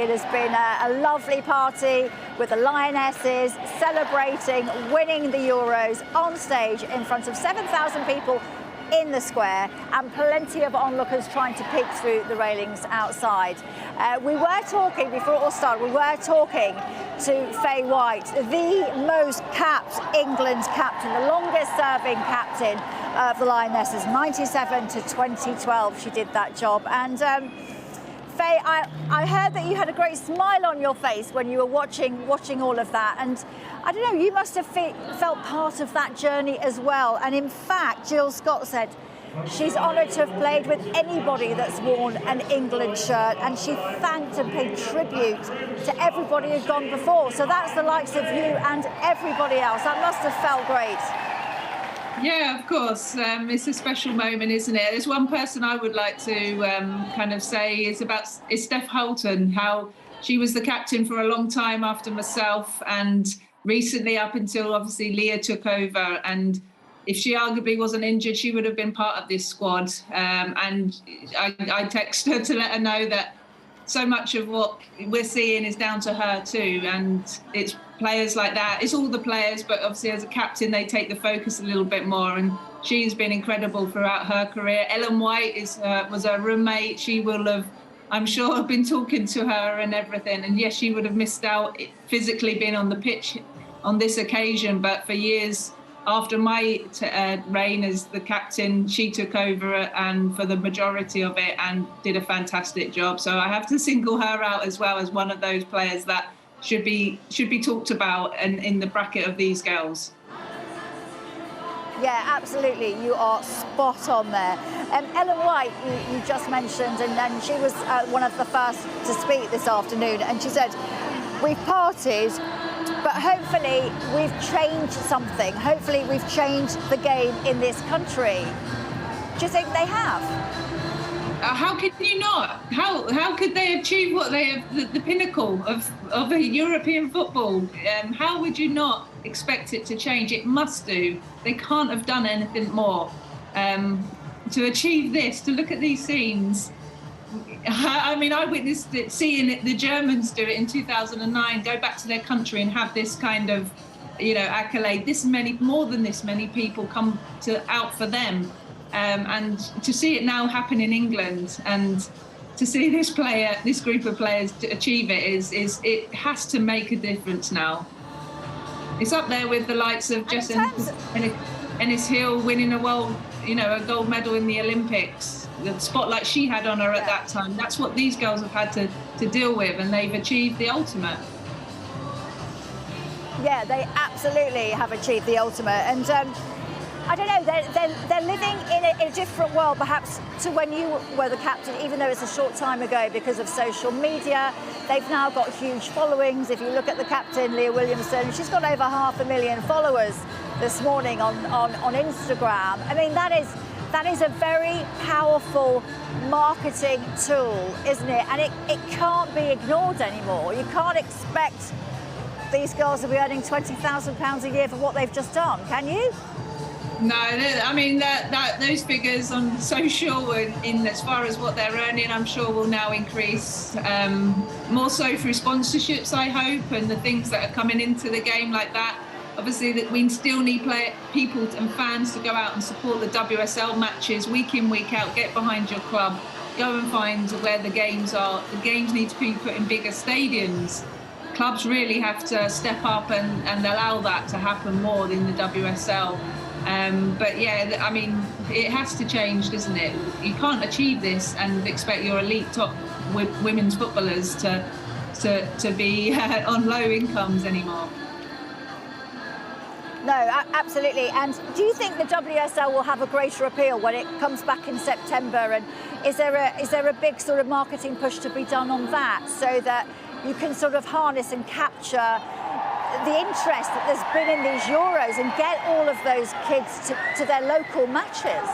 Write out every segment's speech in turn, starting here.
It has been a lovely party with the Lionesses celebrating winning the Euros on stage in front of 7,000 people in the square and plenty of onlookers trying to peek through the railings outside. We were talking, before it all started, we were talking to Faye White, the most capped England captain, the longest serving captain of the Lionesses, 97 to 2012 she did that job. And Faye, I heard that you had a great smile on your face when you were watching all of that, and I don't know, you must have felt part of that journey as well. And in fact, Jill Scott said she's honoured to have played with anybody that's worn an England shirt, and she thanked and paid tribute to everybody who'd gone before. So that's the likes of you and everybody else. That must have felt great. Yeah, of course. It's a special moment, isn't it? There's one person I would like to kind of say is Steph Houghton, how she was the captain for a long time after myself, and recently up until obviously Leah took over. And if she arguably wasn't injured, she would have been part of this squad. And I text her to let her know that so much of what we're seeing is down to her too. And it's players like that. It's all the players, but obviously as a captain, they take the focus a little bit more. And she's been incredible throughout her career. Ellen White was her roommate. She will have, I'm sure, been talking to her and everything. And yes, she would have missed out physically being on the pitch on this occasion. But for years after my reign as the captain, she took over and for the majority of it and did a fantastic job. So I have to single her out as well as one of those players that should be talked about and in the bracket of these girls. Yeah, absolutely. You are spot on there. Ellen White, you just mentioned, and she was one of the first to speak this afternoon, and she said, we've partied, but hopefully we've changed something. Hopefully we've changed the game in this country. Do you think they have? How could you not? How could they achieve what they have, the pinnacle of a European football? How would you not expect it to change? It must do. They can't have done anything more. To achieve this, to look at these scenes, I mean, I witnessed it, seeing it, the Germans do it in 2009, go back to their country and have this kind of, accolade. More than this many people come out for them. And to see it now happen in England and to see this group of players to achieve it it has to make a difference now. It's up there with the likes of Ennis Hill winning a gold medal in the Olympics. The spotlight she had on her at that time. That's what these girls have had to deal with, and they've achieved the ultimate. Yeah, they absolutely have achieved the ultimate. And I don't know, they're living in a different world perhaps to when you were the captain, even though it's a short time ago because of social media. They've now got huge followings. If you look at the captain, Leah Williamson, she's got over 500,000 followers this morning on Instagram. I mean, that is a very powerful marketing tool, isn't it? And it can't be ignored anymore. You can't expect these girls to be earning £20,000 a year for what they've just done, can you? No, I mean those figures on social and in as far as what they're earning, I'm sure will now increase more so through sponsorships, I hope, and the things that are coming into the game like that. Obviously, that we still need people and fans to go out and support the WSL matches week in, week out. Get behind your club, go and find where the games are. The games need to be put in bigger stadiums. Clubs really have to step up and allow that to happen more in the WSL. But yeah, I mean, it has to change, doesn't it? You can't achieve this and expect your elite top women's footballers to be on low incomes anymore. No, absolutely. And do you think the WSL will have a greater appeal when it comes back in September? And is there a big sort of marketing push to be done on that so that you can sort of harness and capture the interest that there's been in these Euros and get all of those kids to their local matches?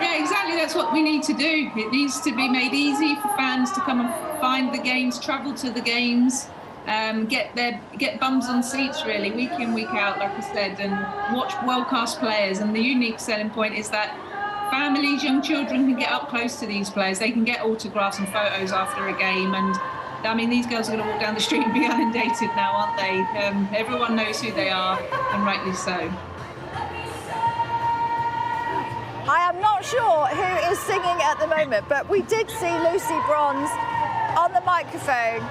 Yeah, exactly. That's what we need to do. It needs to be made easy for fans to come and find the games, travel to the games, get bums on seats really, week in, week out, like I said, and watch world-class players. And the unique selling point is that families, young children can get up close to these players. They can get autographs and photos after a game, and I mean, these girls are going to walk down the street and be inundated now, aren't they? Everyone knows who they are, and rightly so. I am not sure who is singing at the moment, but we did see Lucy Bronze on the microphone.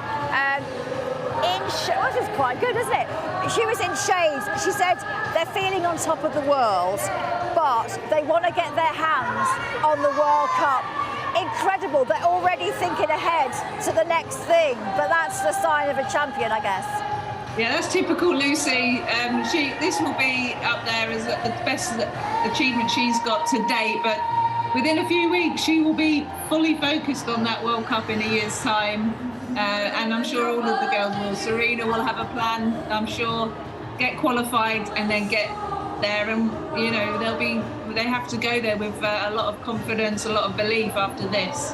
Which is quite good, isn't it? She was in shades. She said they're feeling on top of the world, but they want to get their hands on the World Cup. Incredible. They're already thinking ahead to the next thing, but that's the sign of a champion, I guess. Yeah, that's typical Lucy. This will be up there as the best achievement she's got to date, but within a few weeks she will be fully focused on that World Cup in a year's time. And I'm sure all of the girls will. Serena will have a plan, I'm sure, get qualified and then get there, and they have to go there with a lot of confidence, a lot of belief after this.